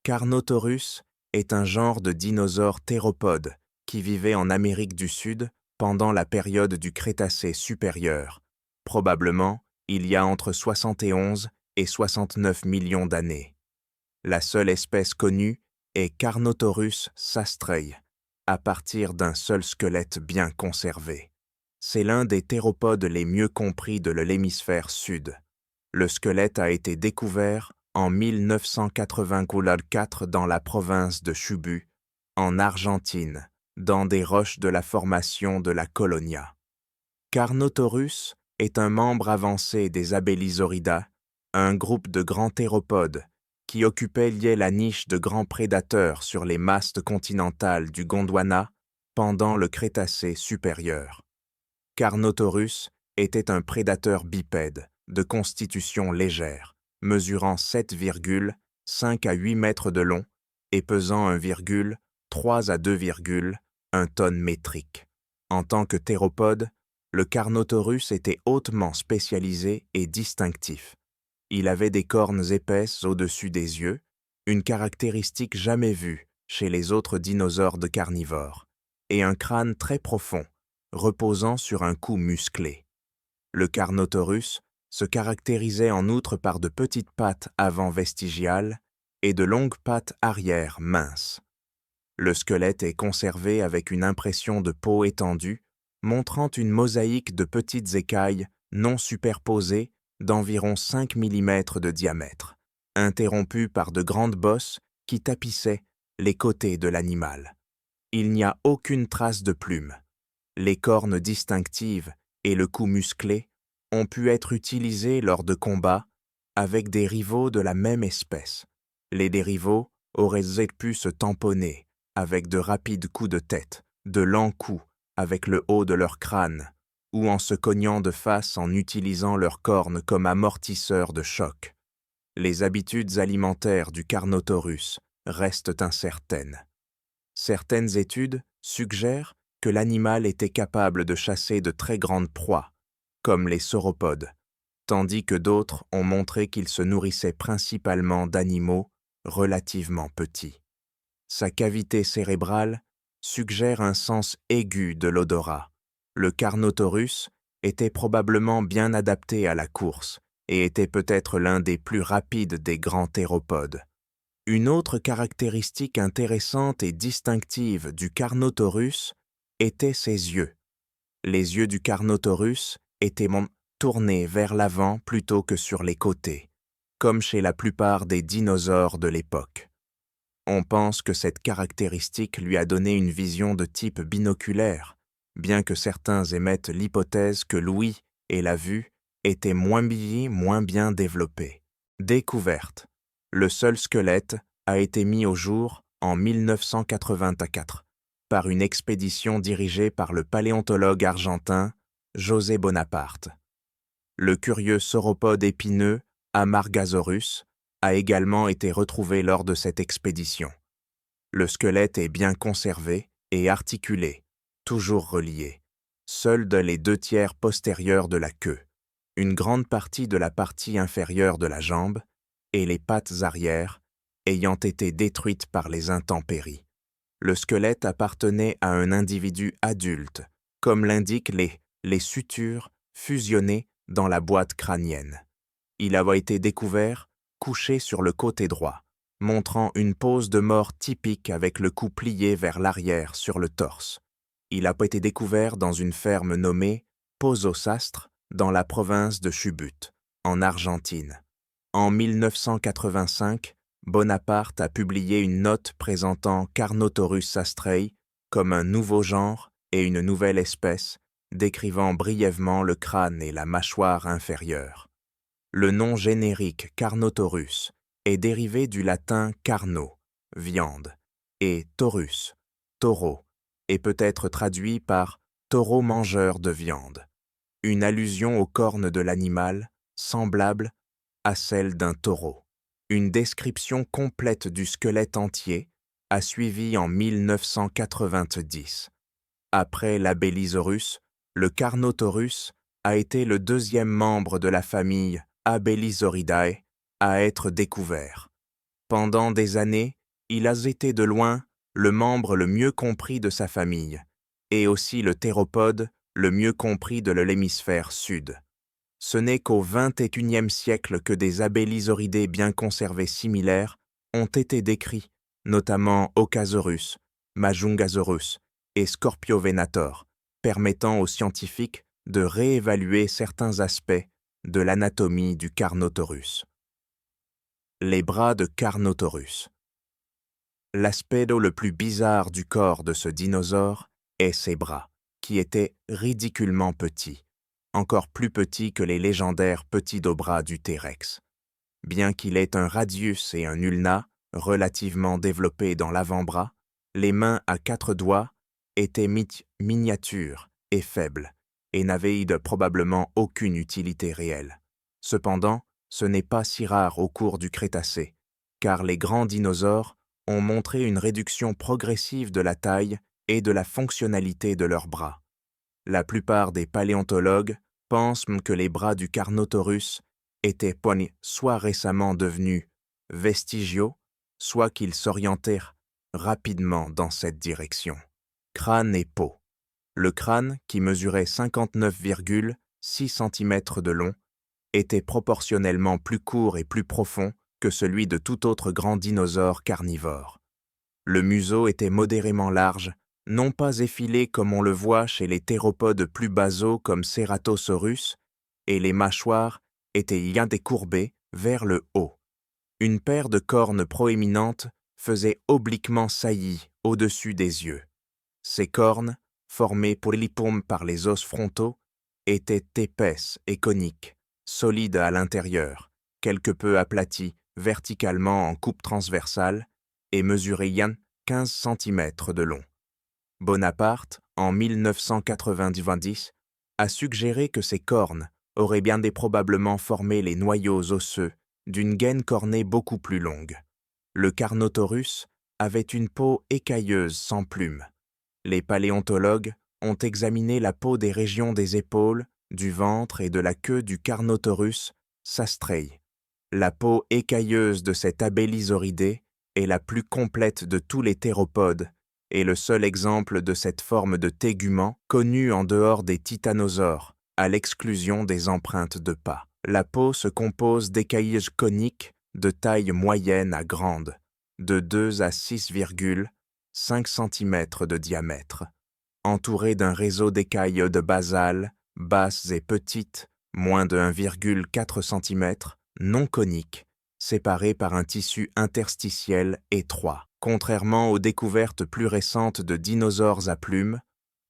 Carnotaurus est un genre de dinosaure théropode qui vivait en Amérique du Sud pendant la période du Crétacé supérieur, probablement il y a entre 71 et 69 millions d'années. La seule espèce connue est Carnotaurus sastrei, à partir d'un seul squelette bien conservé. C'est l'un des théropodes les mieux compris de l'hémisphère sud. Le squelette a été découvert en 1984 dans la province de Chubut, en Argentine, dans des roches de la formation de la Colonia. Carnotaurus est un membre avancé des Abelisauridae, un groupe de grands théropodes qui occupait la niche de grands prédateurs sur les mastes continentales du Gondwana pendant le Crétacé supérieur. Carnotaurus était un prédateur bipède de constitution légère, mesurant 7,5 à 8 mètres de long et pesant 1,3 à 2,1 tonnes métriques. En tant que théropode, le Carnotaurus était hautement spécialisé et distinctif. Il avait des cornes épaisses au-dessus des yeux, une caractéristique jamais vue chez les autres dinosaures de carnivores, et un crâne très profond, reposant sur un cou musclé. Le Carnotaurus se caractérisait en outre par de petites pattes avant vestigiales et de longues pattes arrière minces. Le squelette est conservé avec une impression de peau étendue, montrant une mosaïque de petites écailles non superposées d'environ 5 mm de diamètre, interrompues par de grandes bosses qui tapissaient les côtés de l'animal. Il n'y a aucune trace de plumes. Les cornes distinctives et le cou musclé ont pu être utilisés lors de combats avec des rivaux de la même espèce. Les deux rivaux auraient pu se tamponner avec de rapides coups de tête, de lents coups avec le haut de leur crâne, ou en se cognant de face en utilisant leurs cornes comme amortisseurs de choc. Les habitudes alimentaires du Carnotaurus restent incertaines. Certaines études suggèrent que l'animal était capable de chasser de très grandes proies, comme les sauropodes, tandis que d'autres ont montré qu'il se nourrissait principalement d'animaux relativement petits. Sa cavité cérébrale suggère un sens aigu de l'odorat. Le Carnotaurus était probablement bien adapté à la course et était peut-être l'un des plus rapides des grands théropodes. Une autre caractéristique intéressante et distinctive du Carnotaurus étaient ses yeux. Les yeux du Carnotaurus étaient tournés vers l'avant plutôt que sur les côtés, comme chez la plupart des dinosaures de l'époque. On pense que cette caractéristique lui a donné une vision de type binoculaire, bien que certains émettent l'hypothèse que l'ouïe et la vue étaient moins bien développées. Découverte. Le seul squelette a été mis au jour en 1984 par une expédition dirigée par le paléontologue argentin José Bonaparte. Le curieux sauropode épineux Amargasaurus a également été retrouvé lors de cette expédition. Le squelette est bien conservé et articulé, toujours relié, seuls les 2/3 postérieurs de la queue, une grande partie de la partie inférieure de la jambe et les pattes arrière ayant été détruites par les intempéries. Le squelette appartenait à un individu adulte, comme l'indiquent les sutures fusionnées dans la boîte crânienne. Il avait été découvert couché sur le côté droit, montrant une pose de mort typique avec le cou plié vers l'arrière sur le torse. Il a été découvert dans une ferme nommée Pozosastre, dans la province de Chubut, en Argentine. En 1985, Bonaparte a publié une note présentant Carnotaurus sastrei comme un nouveau genre et une nouvelle espèce, décrivant brièvement le crâne et la mâchoire inférieure. Le nom générique Carnotaurus est dérivé du latin carno, viande, et taurus, taureau, et peut être traduit par taureau mangeur de viande, une allusion aux cornes de l'animal, semblable à celle d'un taureau. Une description complète du squelette entier a suivi en 1990. Après l'Abelisaurus, le Carnotaurus a été le deuxième membre de la famille Abelisauridae à être découvert. Pendant des années, il a été de loin le membre le mieux compris de sa famille, et aussi le théropode le mieux compris de l'hémisphère sud. Ce n'est qu'au XXIe siècle que des abélisauridés bien conservés similaires ont été décrits, notamment Ocasaurus, Majungasaurus et Scorpiovenator, permettant aux scientifiques de réévaluer certains aspects de l'anatomie du Carnotaurus. Les bras de Carnotaurus. L'aspect le plus bizarre du corps de ce dinosaure est ses bras, qui étaient ridiculement petits, encore plus petits que les légendaires petits dos bras du T-Rex. Bien qu'il ait un radius et un ulna relativement développés dans l'avant-bras, les mains à 4 doigts étaient miniatures et faibles et n'avaient probablement aucune utilité réelle. Cependant, ce n'est pas si rare au cours du Crétacé, car les grands dinosaures ont montré une réduction progressive de la taille et de la fonctionnalité de leurs bras. La plupart des paléontologues pensent que les bras du Carnotaurus étaient soit récemment devenus vestigiaux, soit qu'ils s'orientèrent rapidement dans cette direction. Crâne et peau. Le crâne, qui mesurait 59,6 cm de long, était proportionnellement plus court et plus profond que celui de tout autre grand dinosaure carnivore. Le museau était modérément large, non pas effilé comme on le voit chez les théropodes plus basaux comme Ceratosaurus, et les mâchoires étaient décourbées vers le haut. Une paire de cornes proéminentes faisait obliquement saillie au-dessus des yeux. Ces cornes, formées par les os frontaux, étaient épaisses et coniques, solides à l'intérieur, quelque peu aplaties verticalement en coupe transversale et mesuraient 15 cm de long. Bonaparte, en 1990, a suggéré que ces cornes auraient probablement formé les noyaux osseux d'une gaine cornée beaucoup plus longue. Le Carnotaurus avait une peau écailleuse sans plumes. Les paléontologues ont examiné la peau des régions des épaules, du ventre et de la queue du Carnotaurus sastrei. La peau écailleuse de cet abélisauridé est la plus complète de tous les théropodes et le seul exemple de cette forme de tégument connu en dehors des titanosaures, à l'exclusion des empreintes de pas. La peau se compose d'écailles coniques de taille moyenne à grande, de 2 à 6,5 cm de diamètre, entourées d'un réseau d'écailles de basale, basses et petites, moins de 1,4 cm, non coniques, séparées par un tissu interstitiel étroit. Contrairement aux découvertes plus récentes de dinosaures à plumes,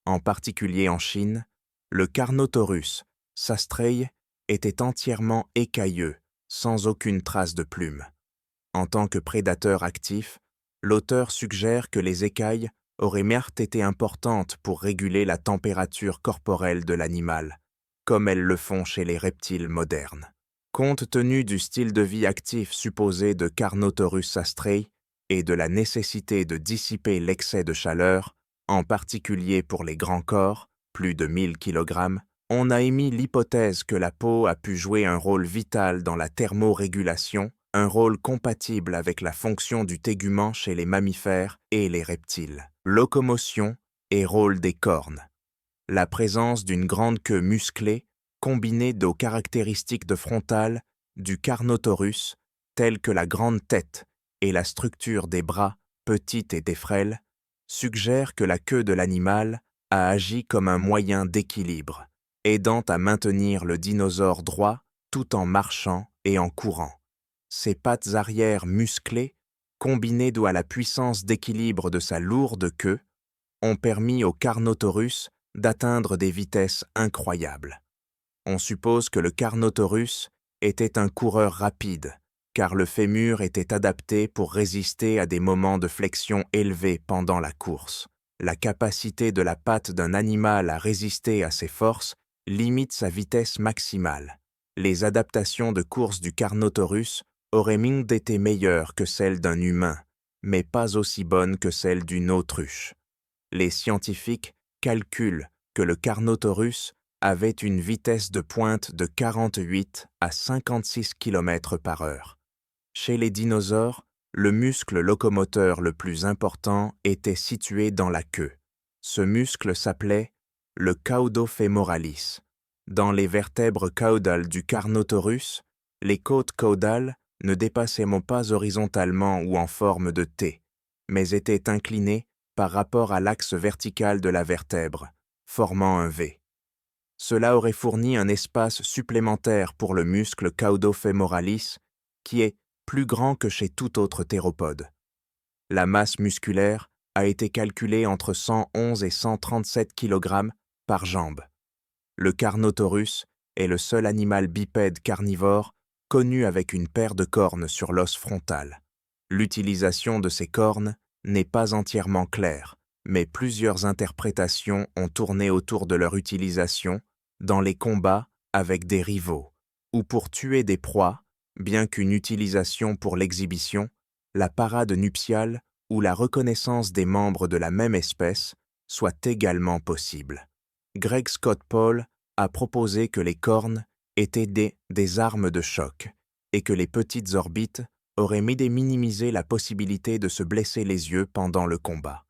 en particulier en Chine, le Carnotaurus sastrei était entièrement écailleux, sans aucune trace de plumes. En tant que prédateur actif, l'auteur suggère que les écailles auraient été importantes pour réguler la température corporelle de l'animal, comme elles le font chez les reptiles modernes. Compte tenu du style de vie actif supposé de Carnotaurus sastrei et de la nécessité de dissiper l'excès de chaleur, en particulier pour les grands corps, plus de 1000 kg, on a émis l'hypothèse que la peau a pu jouer un rôle vital dans la thermorégulation, un rôle compatible avec la fonction du tégument chez les mammifères et les reptiles. Locomotion et rôle des cornes. La présence d'une grande queue musclée, combinée aux caractéristiques de frontale du Carnotaurus, telles que la grande tête et la structure des bras, petites et des frêles, suggère que la queue de l'animal a agi comme un moyen d'équilibre, aidant à maintenir le dinosaure droit tout en marchant et en courant. Ses pattes arrière musclées, combinées à la puissance d'équilibre de sa lourde queue, ont permis au Carnotaurus d'atteindre des vitesses incroyables. On suppose que le Carnotaurus était un coureur rapide, car le fémur était adapté pour résister à des moments de flexion élevés pendant la course. La capacité de la patte d'un animal à résister à ces forces limite sa vitesse maximale. Les adaptations de course du Carnotaurus auraient été meilleures que celles d'un humain, mais pas aussi bonnes que celles d'une autruche. Les scientifiques calculent que le Carnotaurus avait une vitesse de pointe de 48 à 56 km/h. Chez les dinosaures, Le muscle locomoteur le plus important était situé dans la queue. Ce muscle s'appelait le caudofémoralis. Dans les vertèbres caudales du Carnotaurus, les côtes caudales ne dépassaient pas horizontalement ou en forme de T, mais étaient inclinées par rapport à l'axe vertical de la vertèbre, formant un V. Cela aurait fourni un espace supplémentaire pour le muscle caudofémoralis, qui est plus grand que chez tout autre théropode. La masse musculaire a été calculée entre 111 et 137 kg par jambe. Le Carnotaurus est le seul animal bipède carnivore connu avec une paire de cornes sur l'os frontal. L'utilisation de ces cornes n'est pas entièrement claire, mais plusieurs interprétations ont tourné autour de leur utilisation dans les combats avec des rivaux, ou pour tuer des proies, bien qu'une utilisation pour l'exhibition, la parade nuptiale ou la reconnaissance des membres de la même espèce soit également possible. Greg Scott Paul a proposé que les cornes étaient des armes de choc et que les petites orbites auraient minimisé la possibilité de se blesser les yeux pendant le combat.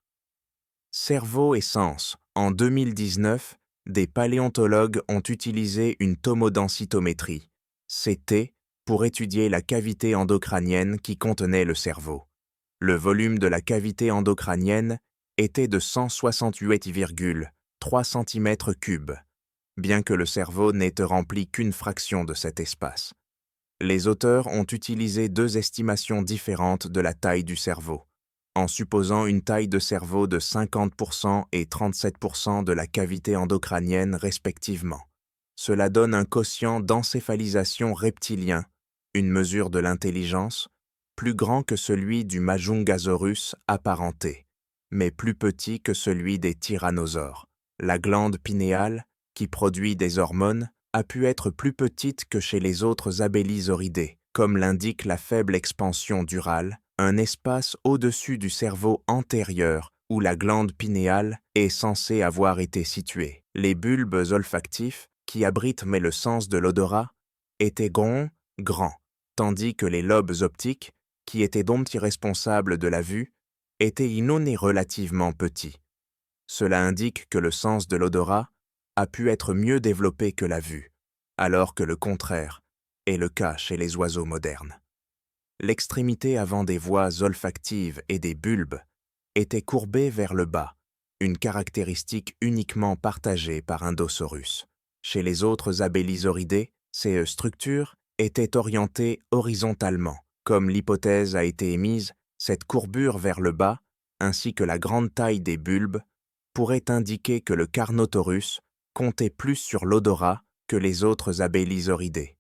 Cerveau et sens. En 2019, des paléontologues ont utilisé une tomodensitométrie, CT, pour étudier la cavité endocrânienne qui contenait le cerveau. Le volume de la cavité endocrânienne était de 168,3 cm3, bien que le cerveau n'ait rempli qu'une fraction de cet espace. Les auteurs ont utilisé deux estimations différentes de la taille du cerveau, en supposant une taille de cerveau de 50% et 37% de la cavité endocrânienne respectivement. Cela donne un quotient d'encéphalisation reptilien, une mesure de l'intelligence, plus grand que celui du Majungasaurus apparenté, mais plus petit que celui des tyrannosaures. La glande pinéale, qui produit des hormones, a pu être plus petite que chez les autres abélisauridés, comme l'indique la faible expansion durale, un espace au-dessus du cerveau antérieur où la glande pinéale est censée avoir été située. Les bulbes olfactifs, qui abritent le sens de l'odorat, étaient grands, tandis que les lobes optiques, qui étaient donc irresponsables de la vue, étaient inonés relativement petits. Cela indique que le sens de l'odorat a pu être mieux développé que la vue, alors que le contraire est le cas chez les oiseaux modernes. L'extrémité avant des voies olfactives et des bulbes était courbée vers le bas, une caractéristique uniquement partagée par Indosaurus. Chez les autres abélisauridés, ces structures étaient orientées horizontalement. Comme l'hypothèse a été émise, cette courbure vers le bas, ainsi que la grande taille des bulbes, pourrait indiquer que le Carnotaurus comptait plus sur l'odorat que les autres abélisauridés.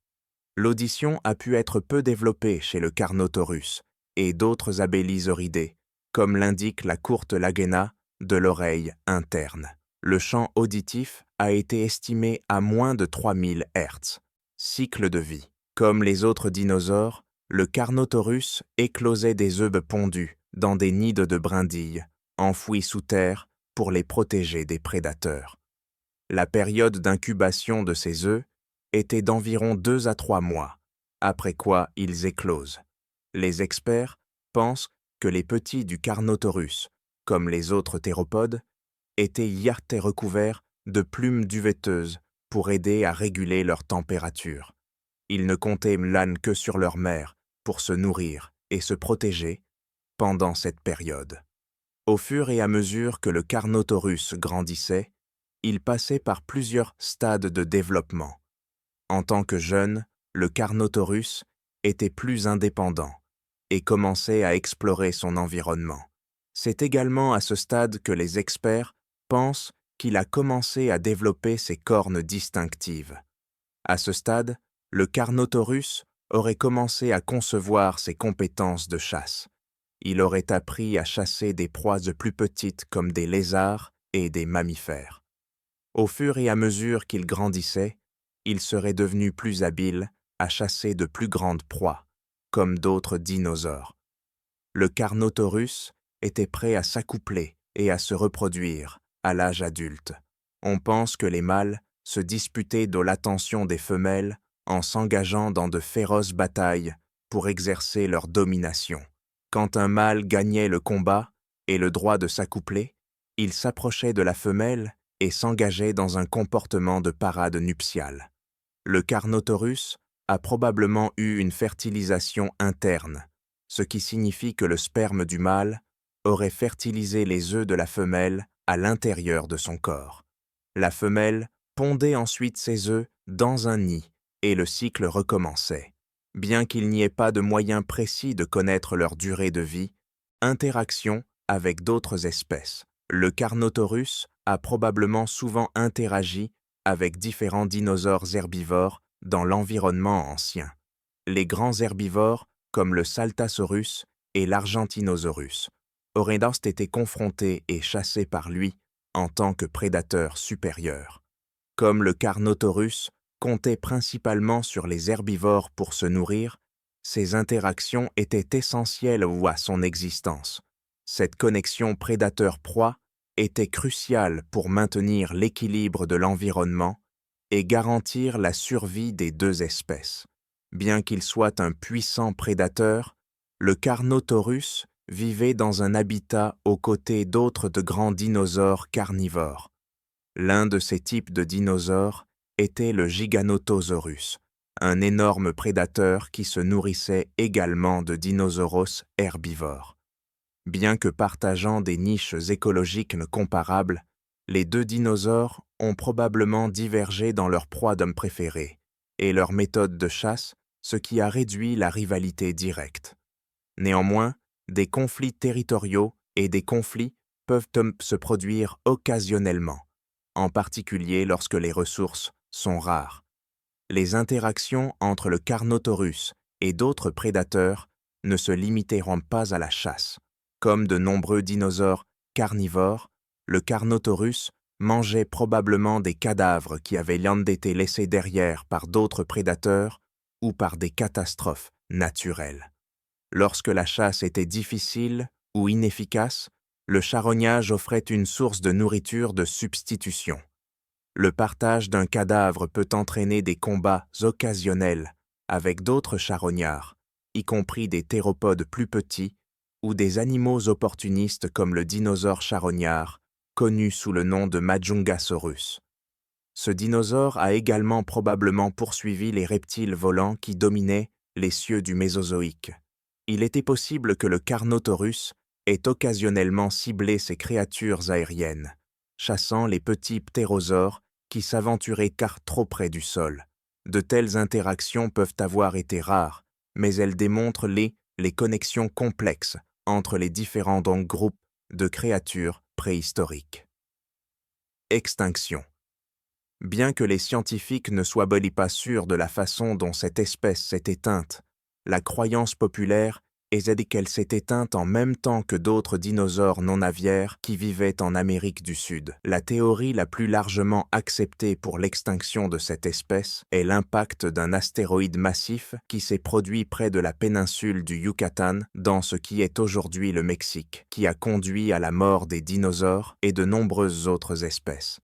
L'audition a pu être peu développée chez le Carnotaurus et d'autres abélisauridés, comme l'indique la courte lagena de l'oreille interne. Le champ auditif a été estimé à moins de 3000 Hz. Cycle de vie. Comme les autres dinosaures, le Carnotaurus éclosait des œufs pondus dans des nids de brindilles, enfouis sous terre pour les protéger des prédateurs. La période d'incubation de ces œufs était d'environ 2 à 3 mois, après quoi ils éclosent. Les experts pensent que les petits du Carnotaurus, comme les autres théropodes, étaient recouverts de plumes duveteuses pour aider à réguler leur température. Ils ne comptaient l'âne que sur leur mère pour se nourrir et se protéger pendant cette période. Au fur et à mesure que le Carnotaurus grandissait, il passait par plusieurs stades de développement. En tant que jeune, le Carnotaurus était plus indépendant et commençait à explorer son environnement. C'est également à ce stade que les experts pensent qu'il a commencé à développer ses cornes distinctives. À ce stade, le Carnotaurus aurait commencé à concevoir ses compétences de chasse. Il aurait appris à chasser des proies plus petites comme des lézards et des mammifères. Au fur et à mesure qu'il grandissait, il serait devenu plus habile à chasser de plus grandes proies, comme d'autres dinosaures. Le Carnotaurus était prêt à s'accoupler et à se reproduire à l'âge adulte. On pense que les mâles se disputaient de l'attention des femelles en s'engageant dans de féroces batailles pour exercer leur domination. Quand un mâle gagnait le combat et le droit de s'accoupler, il s'approchait de la femelle et s'engageait dans un comportement de parade nuptiale. Le Carnotaurus a probablement eu une fertilisation interne, ce qui signifie que le sperme du mâle aurait fertilisé les œufs de la femelle à l'intérieur de son corps. La femelle pondait ensuite ses œufs dans un nid et le cycle recommençait. Bien qu'il n'y ait pas de moyen précis de connaître leur durée de vie, interaction avec d'autres espèces. Le Carnotaurus a probablement souvent interagi avec différents dinosaures herbivores dans l'environnement ancien. Les grands herbivores, comme le Saltasaurus et l'Argentinosaurus, auraient donc été confrontés et chassés par lui en tant que prédateur supérieur. Comme le Carnotaurus comptait principalement sur les herbivores pour se nourrir, ces interactions étaient essentielles à son existence. Cette connexion prédateur-proie était cruciale pour maintenir l'équilibre de l'environnement et garantir la survie des deux espèces. Bien qu'il soit un puissant prédateur, le Carnotaurus vivait dans un habitat aux côtés d'autres de grands dinosaures carnivores. L'un de ces types de dinosaures était le Giganotosaurus, un énorme prédateur qui se nourrissait également de dinosauros herbivores. Bien que partageant des niches écologiques comparables, les deux dinosaures ont probablement divergé dans leur proie d'homme préférée et leur méthode de chasse, ce qui a réduit la rivalité directe. Néanmoins, des conflits territoriaux et des conflits peuvent se produire occasionnellement, en particulier lorsque les ressources sont rares. Les interactions entre le Carnotaurus et d'autres prédateurs ne se limiteront pas à la chasse. Comme de nombreux dinosaures carnivores, le Carnotaurus mangeait probablement des cadavres qui avaient été laissés derrière par d'autres prédateurs ou par des catastrophes naturelles. Lorsque la chasse était difficile ou inefficace, le charognage offrait une source de nourriture de substitution. Le partage d'un cadavre peut entraîner des combats occasionnels avec d'autres charognards, y compris des théropodes plus petits ou des animaux opportunistes comme le dinosaure charognard, connu sous le nom de Majungasaurus. Ce dinosaure a également probablement poursuivi les reptiles volants qui dominaient les cieux du Mésozoïque. Il était possible que le Carnotaurus ait occasionnellement ciblé ces créatures aériennes, chassant les petits ptérosaures qui s'aventuraient car trop près du sol. De telles interactions peuvent avoir été rares, mais elles démontrent les connexions complexes entre les différents groupes de créatures préhistoriques. Extinction. Bien que les scientifiques ne soient pas sûrs de la façon dont cette espèce s'est éteinte, la croyance populaire est qu'elle s'est éteinte en même temps que d'autres dinosaures non aviaires qui vivaient en Amérique du Sud. La théorie la plus largement acceptée pour l'extinction de cette espèce est l'impact d'un astéroïde massif qui s'est produit près de la péninsule du Yucatan dans ce qui est aujourd'hui le Mexique, qui a conduit à la mort des dinosaures et de nombreuses autres espèces.